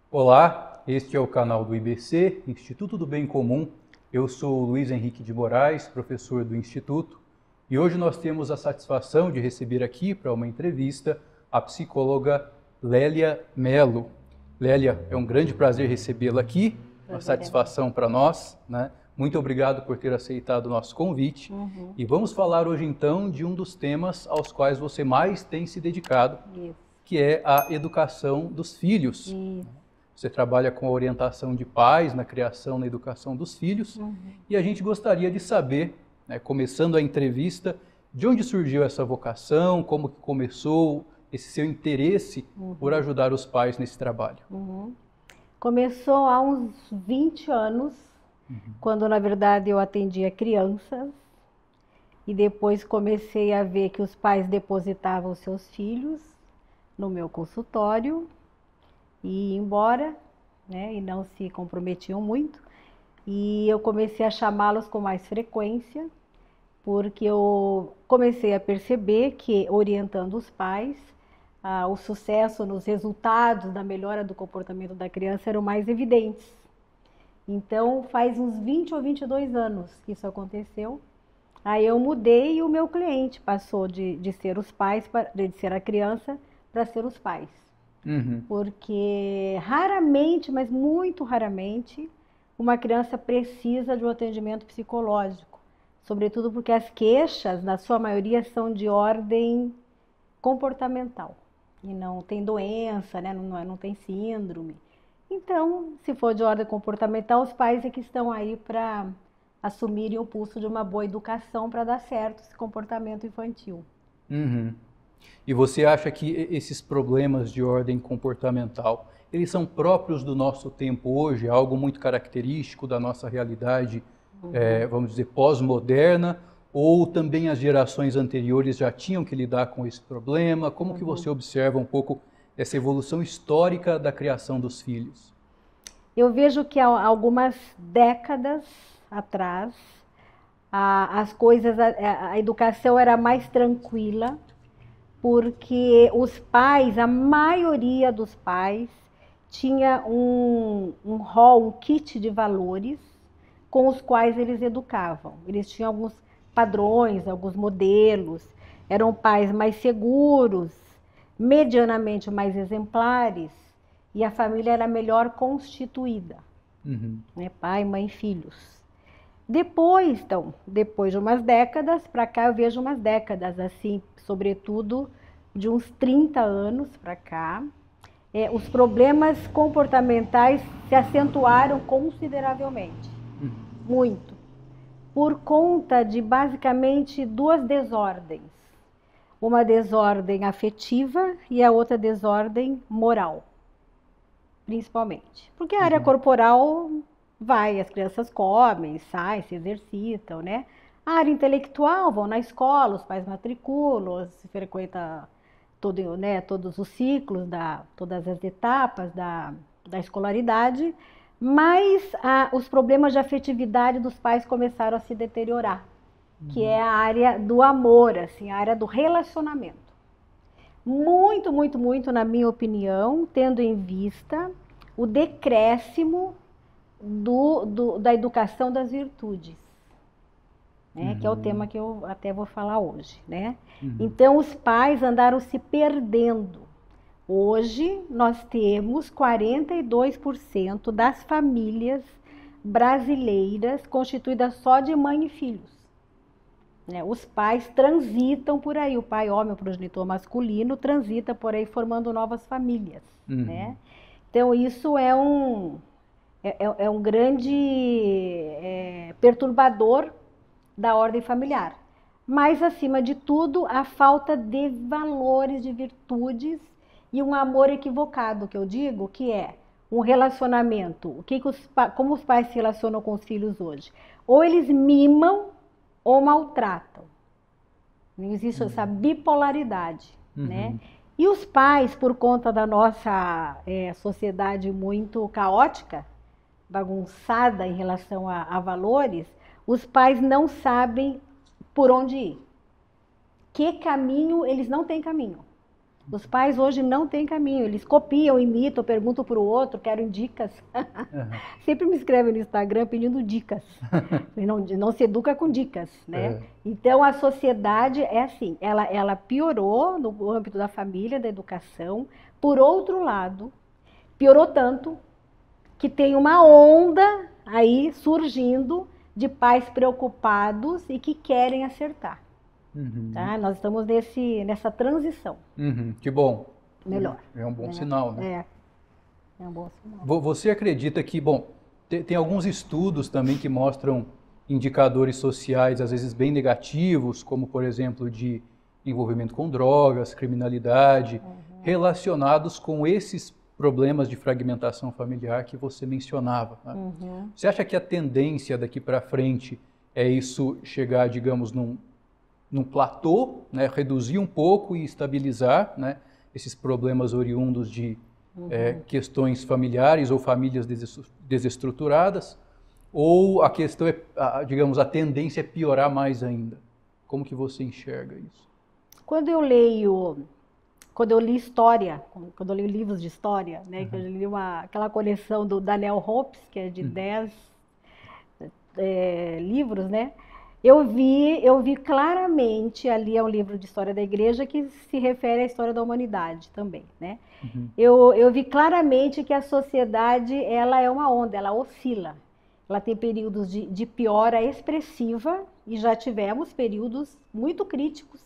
Olá, este é o canal do IBC, Instituto do Bem Comum. Eu sou Luiz Henrique de Moraes, professor do Instituto, e hoje nós temos a satisfação de receber aqui para uma entrevista a psicóloga Lélia Mello. Lélia, é um grande prazer recebê-la aqui, uma satisfação para nós, né? Muito obrigado por ter aceitado o nosso convite. E vamos falar hoje então de um dos temas aos quais você mais tem se dedicado, que é a educação dos filhos. Você trabalha com a orientação de pais na criação, na educação dos filhos. E a gente gostaria de saber, né, começando a entrevista, de onde surgiu essa vocação, como que começou esse seu interesse por ajudar os pais nesse trabalho. Começou há uns 20 anos, quando na verdade eu atendia crianças. E depois comecei a ver que os pais depositavam seus filhos no meu consultório e iam embora, né, e não se comprometiam muito. E eu comecei a chamá-los com mais frequência, porque eu comecei a perceber que, orientando os pais, o sucesso nos resultados da melhora do comportamento da criança eram mais evidentes. Então, faz uns 20 ou 22 anos que isso aconteceu. Aí eu mudei e o meu cliente passou de ser os pais, de ser a criança, para ser os pais. Porque raramente, mas muito raramente, uma criança precisa de um atendimento psicológico. Sobretudo porque as queixas, na sua maioria, são de ordem comportamental. E não tem doença, né? Não tem síndrome. Então, se for de ordem comportamental, os pais é que estão aí para assumirem o pulso de uma boa educação para dar certo esse comportamento infantil. E você acha que esses problemas de ordem comportamental, eles são próprios do nosso tempo hoje, algo muito característico da nossa realidade, vamos dizer, pós-moderna, ou também as gerações anteriores já tinham que lidar com esse problema? Como que você observa um pouco essa evolução histórica da criação dos filhos? Eu vejo que há algumas décadas atrás, as coisas, a educação era mais tranquila, porque os pais, a maioria dos pais, tinha um rol, um kit de valores com os quais eles educavam. Eles tinham alguns padrões, alguns modelos, eram pais mais seguros, medianamente mais exemplares, e a família era melhor constituída, né? Pai, mãe, filhos. Depois de umas décadas, para cá eu vejo umas décadas, assim, sobretudo de uns 30 anos para cá, os problemas comportamentais se acentuaram consideravelmente, muito, por conta de basicamente duas desordens. Uma desordem afetiva e a outra desordem moral, principalmente. Porque a área corporal as crianças comem, saem, se exercitam, né? A área intelectual, vão na escola, os pais matriculam, se frequenta todos os ciclos, todas as etapas da escolaridade, mas os problemas de afetividade dos pais começaram a se deteriorar, que é a área do amor, assim, a área do relacionamento. Muito, muito, muito, na minha opinião, tendo em vista o decréscimo da educação das virtudes, né? Que é o tema que eu até vou falar hoje, né? Então os pais andaram se perdendo. Hoje nós temos 42% das famílias brasileiras constituídas só de mãe e filhos, né? Os pais transitam por aí, o pai homem, o progenitor masculino, transita por aí formando novas famílias, né? Então isso é um grande perturbador da ordem familiar. Mas, acima de tudo, a falta de valores, de virtudes e um amor equivocado, que eu digo, que é um relacionamento. Como os pais se relacionam com os filhos hoje? Ou eles mimam ou maltratam. Não existe essa bipolaridade, né? E os pais, por conta da nossa sociedade muito caótica, bagunçada em relação a valores, os pais não sabem por onde ir. Que caminho, eles não têm caminho. Os pais hoje não têm caminho, eles copiam, imitam, perguntam para o outro, querem dicas. Uhum. Sempre me escrevem no Instagram pedindo dicas. Não se educa com dicas, né? Então a sociedade é assim, ela piorou no âmbito da família, da educação. Por outro lado, piorou tanto que tem uma onda aí surgindo de pais preocupados e que querem acertar. Uhum. Tá? Nós estamos nessa transição. Uhum. Que bom. Melhor. É um bom sinal, né? É um bom sinal. Você acredita que, bom, tem alguns estudos também que mostram indicadores sociais, às vezes bem negativos, como, por exemplo, de envolvimento com drogas, criminalidade, relacionados com esses problemas de fragmentação familiar que você mencionava. Né? Você acha que a tendência daqui para frente é isso chegar, digamos, num platô, né, reduzir um pouco e estabilizar, né, esses problemas oriundos de questões familiares ou famílias desestruturadas, ou a questão é, digamos, a tendência é piorar mais ainda? Como que você enxerga isso? Quando eu li história, quando eu li livros de história, né, que eu li aquela coleção do Daniel Hopes, que é de 10 livros, né? Eu vi claramente, ali é um livro de história da igreja que se refere à história da humanidade também, né? Eu vi claramente que a sociedade, ela é uma onda, ela oscila. Ela tem períodos de piora expressiva e já tivemos períodos muito críticos.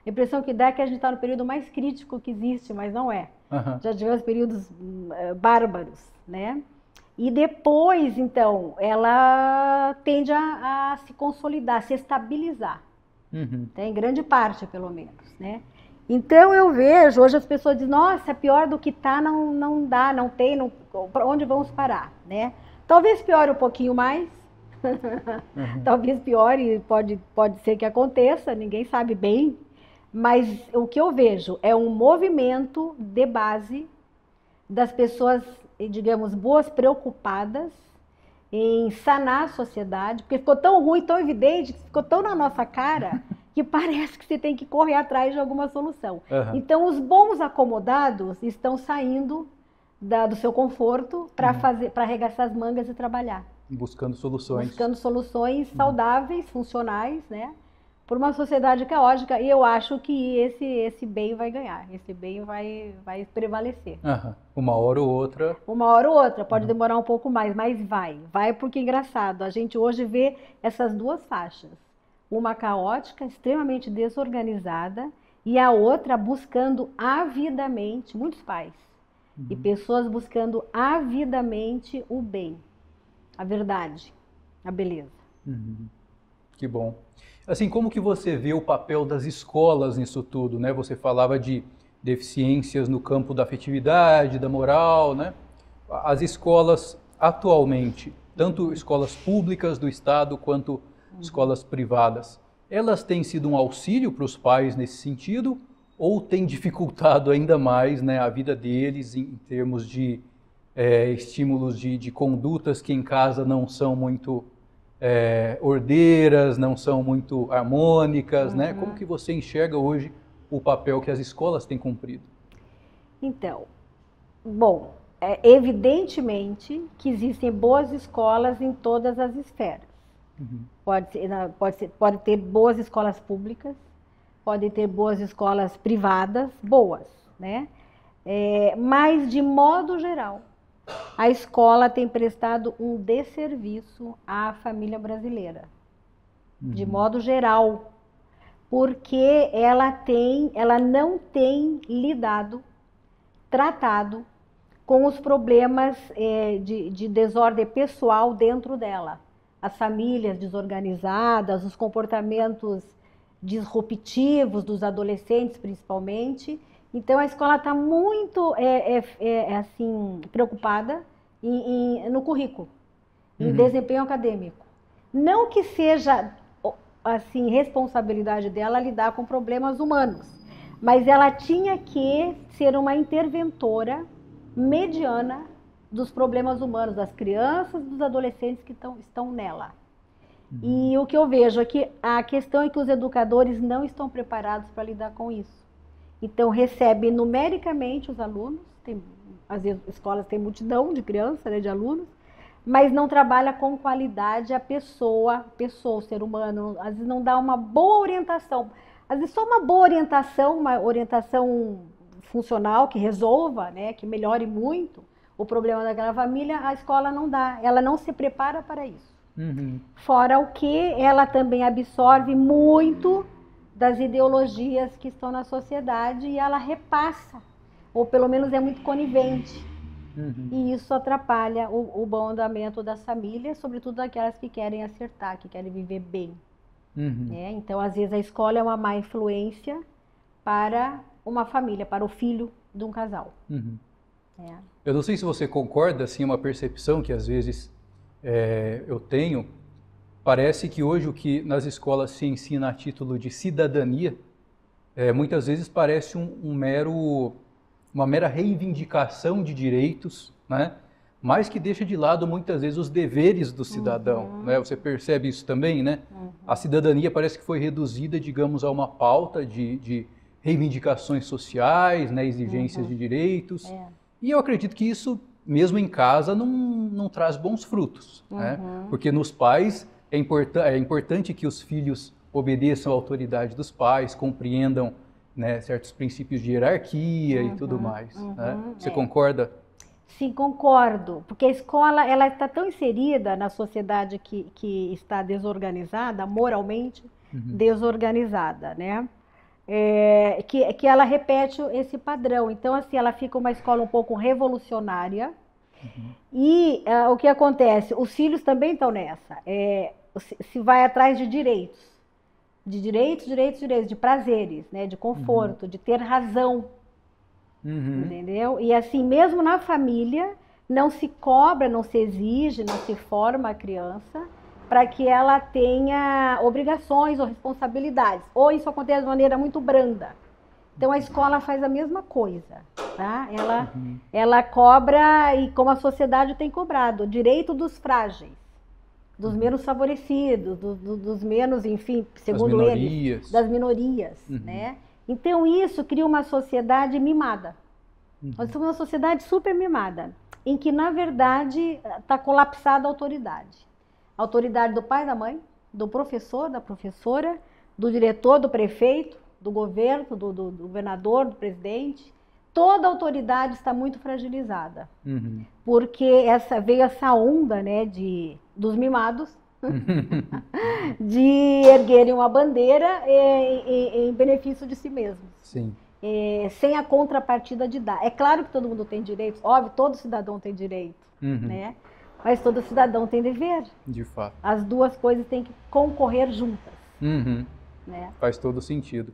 A impressão que dá é que a gente está no período mais crítico que existe, mas não é. Já tivemos períodos bárbaros, né? E depois, então, ela tende a se consolidar, a se estabilizar. Em grande parte, pelo menos, né? Então, eu vejo, hoje as pessoas dizem, nossa, pior do que está não dá, não tem, para onde vamos parar, né? Talvez piore um pouquinho mais, talvez piore, pode ser que aconteça, ninguém sabe bem, mas o que eu vejo é um movimento de base das pessoas, digamos, boas, preocupadas em sanar a sociedade, porque ficou tão ruim, tão evidente, ficou tão na nossa cara, que parece que você tem que correr atrás de alguma solução. Então, os bons acomodados estão saindo do seu conforto para arregaçar as mangas e trabalhar. Buscando soluções. Buscando soluções saudáveis, funcionais, né? Por uma sociedade caótica, e eu acho que esse bem vai ganhar, esse bem vai prevalecer. Uma hora ou outra. Uma hora ou outra, pode demorar um pouco mais, mas vai porque é engraçado. A gente hoje vê essas duas faixas, uma caótica, extremamente desorganizada, e a outra buscando avidamente, muitos pais, e pessoas buscando avidamente o bem, a verdade, a beleza. Que bom. Assim, como que você vê o papel das escolas nisso tudo, né? Você falava de deficiências no campo da afetividade, da moral, né? As escolas atualmente, tanto escolas públicas do Estado quanto escolas privadas, elas têm sido um auxílio para os pais nesse sentido ou têm dificultado ainda mais, né, a vida deles em termos de estímulos de condutas que em casa não são muito ordeiras, não são muito harmônicas, né? Como que você enxerga hoje o papel que as escolas têm cumprido? Então, bom, evidentemente que existem boas escolas em todas as esferas. Pode ter boas escolas públicas, pode ter boas escolas privadas, boas, né? Mas, de modo geral, a escola tem prestado um desserviço à família brasileira, de modo geral, porque ela não tem tratado com os problemas de desordem pessoal dentro dela. As famílias desorganizadas, os comportamentos disruptivos dos adolescentes, principalmente. Então, a escola está muito assim, preocupada no currículo, em desempenho acadêmico. Não que seja assim, responsabilidade dela lidar com problemas humanos, mas ela tinha que ser uma interventora mediana dos problemas humanos, das crianças, dos adolescentes que estão nela. E o que eu vejo é que a questão é que os educadores não estão preparados para lidar com isso. Então, recebe numericamente os alunos, às vezes escolas têm multidão de crianças, né, de alunos, mas não trabalha com qualidade a pessoa, o ser humano, às vezes não dá uma boa orientação. Às vezes só uma boa orientação, uma orientação funcional que resolva, né, que melhore muito o problema daquela família, a escola não dá, ela não se prepara para isso. Fora o que ela também absorve muito das ideologias que estão na sociedade e ela repassa, ou pelo menos é muito conivente. E isso atrapalha o bom andamento das famílias, sobretudo aquelas que querem acertar, que querem viver bem. Né? Então, às vezes, a escola é uma má influência para uma família, para o filho de um casal. Eu não sei se você concorda, assim, uma percepção que às vezes eu tenho. Parece que hoje o que nas escolas se ensina a título de cidadania, muitas vezes parece uma mera reivindicação de direitos, né? Mas que deixa de lado muitas vezes os deveres do cidadão, né? Você percebe isso também, né? A cidadania parece que foi reduzida, digamos, a uma pauta de reivindicações sociais, né? Exigências de direitos. E eu acredito que isso, mesmo em casa, não traz bons frutos, né? Porque nos pais é importante que os filhos obedeçam à autoridade dos pais, compreendam, né, certos princípios de hierarquia e tudo mais. Né? Você concorda? Sim, concordo, porque a escola ela está tão inserida na sociedade que está desorganizada, moralmente desorganizada, né? Que ela repete esse padrão. Então, assim, ela fica uma escola um pouco revolucionária. E o que acontece? Os filhos também estão nessa. Se vai atrás de direitos. De direitos, de prazeres, né? De conforto, de ter razão. Entendeu? E assim, mesmo na família, não se cobra, não se exige, não se forma a criança para que ela tenha obrigações ou responsabilidades. Ou isso acontece de maneira muito branda. Então a escola faz a mesma coisa, tá? Ela cobra, e como a sociedade tem cobrado, o direito dos frágeis, dos menos favorecidos, dos menos, enfim, segundo eles, das minorias, né? Então isso cria uma sociedade mimada. Nós somos uma sociedade super mimada, em que na verdade está colapsada a autoridade. A autoridade do pai, da mãe, do professor, da professora, do diretor, do prefeito, do governo, do governador, do presidente. Toda a autoridade está muito fragilizada. Porque veio essa onda, né, dos mimados, de erguerem uma bandeira em benefício de si mesmos. Sim. Sem a contrapartida de dar. É claro que todo mundo tem direitos, óbvio, todo cidadão tem direito, né? Mas todo cidadão tem dever. De fato. As duas coisas têm que concorrer juntas. Né? Faz todo sentido.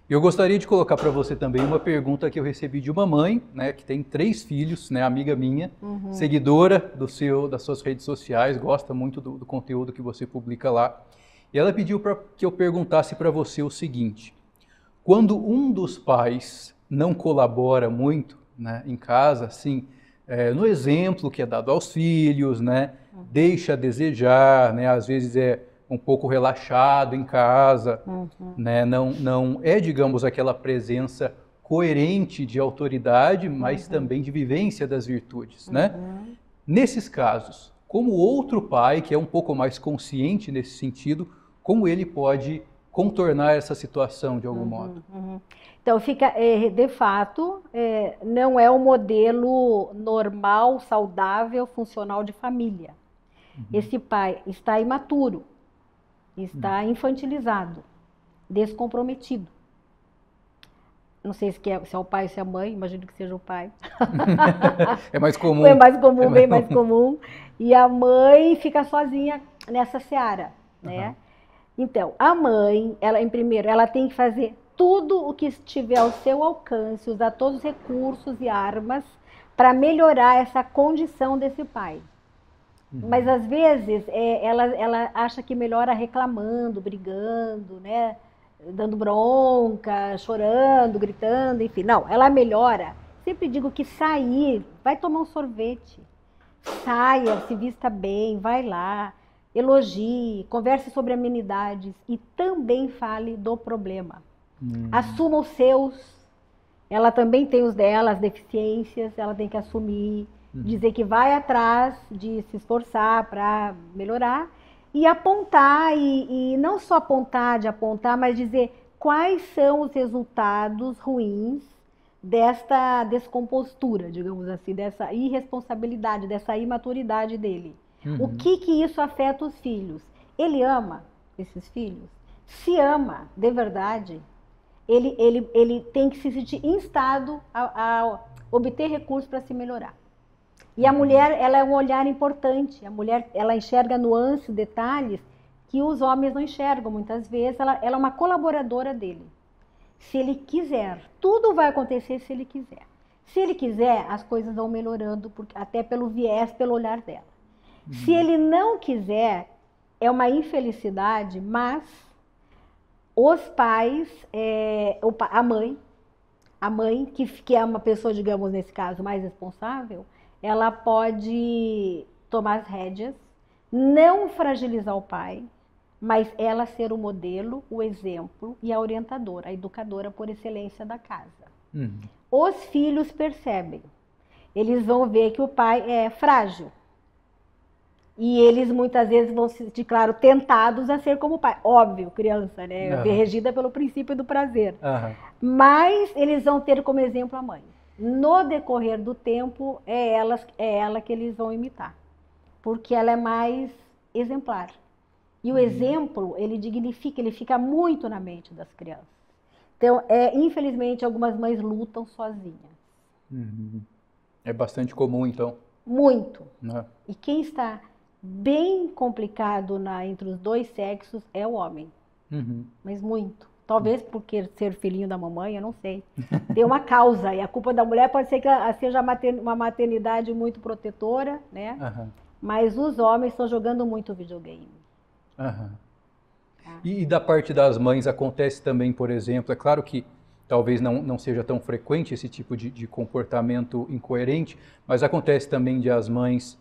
Eu gostaria de colocar para você também uma pergunta que eu recebi de uma mãe, né, que tem 3 filhos, né, amiga minha, seguidora das suas redes sociais, gosta muito do conteúdo que você publica lá. E ela pediu para que eu perguntasse para você o seguinte: quando um dos pais não colabora muito, né, em casa, assim, no exemplo que é dado aos filhos, né, deixa a desejar, né, às vezes é um pouco relaxado em casa, né, não é, digamos, aquela presença coerente de autoridade, mas também de vivência das virtudes, né? Nesses casos, como outro pai, que é um pouco mais consciente nesse sentido, como ele pode contornar essa situação de algum modo? Então, fica, de fato, não é um modelo normal, saudável, funcional de família. Esse pai está imaturo, está infantilizado, descomprometido. Não sei se é o pai ou se é a mãe, imagino que seja o pai. É mais comum. É mais comum, bem mais comum. E a mãe fica sozinha nessa seara, né? Então, a mãe, primeiro, ela tem que fazer tudo o que estiver ao seu alcance, usar todos os recursos e armas para melhorar essa condição desse pai. Mas às vezes ela acha que melhora reclamando, brigando, né? Dando bronca, chorando, gritando, enfim. Não, ela melhora. Sempre digo que sair, vai tomar um sorvete, saia, se vista bem, vai lá, elogie, converse sobre amenidades e também fale do problema. Assuma os seus, ela também tem os dela, as deficiências, ela tem que assumir, dizer que vai atrás de se esforçar para melhorar e apontar, e não só apontar, mas dizer quais são os resultados ruins desta descompostura, digamos assim, dessa irresponsabilidade, dessa imaturidade dele. O que isso afeta os filhos? Ele ama esses filhos? Se ama, de verdade, ele tem que se sentir instado a obter recursos para se melhorar. E a mulher, ela é um olhar importante. A mulher, ela enxerga nuances, detalhes que os homens não enxergam muitas vezes. Ela é uma colaboradora dele. Se ele quiser, tudo vai acontecer se ele quiser. Se ele quiser, as coisas vão melhorando, até pelo viés, pelo olhar dela. Se ele não quiser, é uma infelicidade, mas os pais, a mãe, que é uma pessoa, digamos, nesse caso, mais responsável, ela pode tomar as rédeas, não fragilizar o pai, mas ela ser o modelo, o exemplo e a orientadora, a educadora por excelência da casa. Os filhos percebem, eles vão ver que o pai é frágil. E eles muitas vezes vão se sentir, claro, tentados a ser como o pai. Óbvio, criança, né? Regida pelo princípio do prazer. Mas eles vão ter como exemplo a mãe. No decorrer do tempo, é ela que eles vão imitar. Porque ela é mais exemplar. E o exemplo, ele dignifica, ele fica muito na mente das crianças. Então, infelizmente, algumas mães lutam sozinhas. É bastante comum, então. Muito. E quem está bem complicado entre os dois sexos é o homem. Mas muito. Talvez porque ser filhinho da mamãe, eu não sei. Tem uma causa. E a culpa da mulher pode ser que seja uma maternidade muito protetora, né? Mas os homens estão jogando muito videogame. E da parte das mães acontece também, por exemplo, é claro que talvez não seja tão frequente esse tipo de comportamento incoerente, mas acontece também de as mães,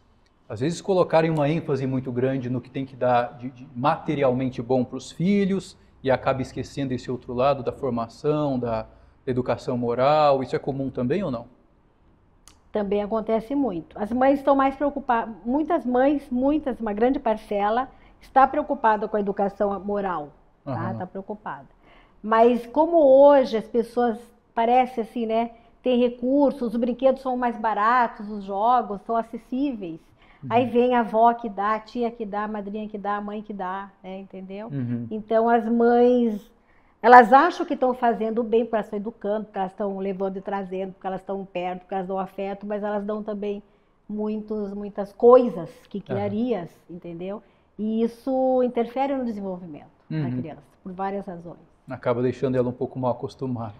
às vezes, colocarem uma ênfase muito grande no que tem que dar de materialmente bom para os filhos e acaba esquecendo esse outro lado da formação, da educação moral. Isso é comum também ou não? Também acontece muito. As mães estão mais preocupadas, uma grande parcela, está preocupada com a educação moral, tá? Está preocupada. Mas como hoje as pessoas, parece assim, né? Tem recursos, os brinquedos são mais baratos, os jogos são acessíveis. Aí vem a avó que dá, a tia que dá, a madrinha que dá, a mãe que dá, né? Entendeu? Então as mães, elas acham que estão fazendo bem, porque elas estão educando, porque elas estão levando e trazendo, porque elas estão perto, porque elas dão afeto, mas elas dão também muitas coisas que criarias, entendeu? E isso interfere no desenvolvimento da criança, por várias razões. Acaba deixando ela um pouco mal acostumada.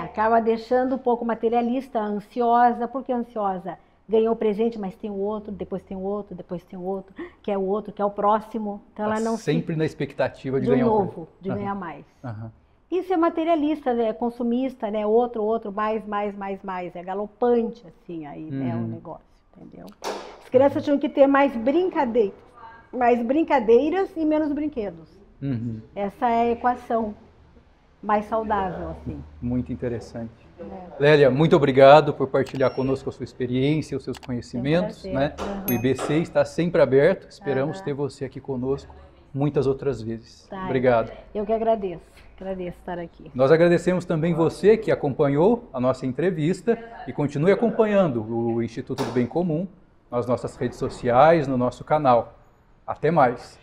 Acaba deixando um pouco materialista, ansiosa. Por que ansiosa? Ganhou o presente, mas tem o outro, depois tem o outro, depois tem o outro, quer o outro, quer o próximo. Então ela não sempre na expectativa de ganhar novo, de ganhar mais. Isso é materialista, é consumista, né? Outro, mais, é galopante assim aí, né, o negócio, entendeu? As crianças tinham que ter mais brincadeiras e menos brinquedos. Essa é a equação mais saudável, assim. Muito interessante. Lélia, muito obrigado por partilhar conosco a sua experiência, os seus conhecimentos, né? O IBC está sempre aberto, esperamos ter você aqui conosco muitas outras vezes. Obrigado. Eu que agradeço estar aqui. Nós agradecemos também você que acompanhou a nossa entrevista e continue acompanhando o Instituto do Bem Comum nas nossas redes sociais, no nosso canal. Até mais!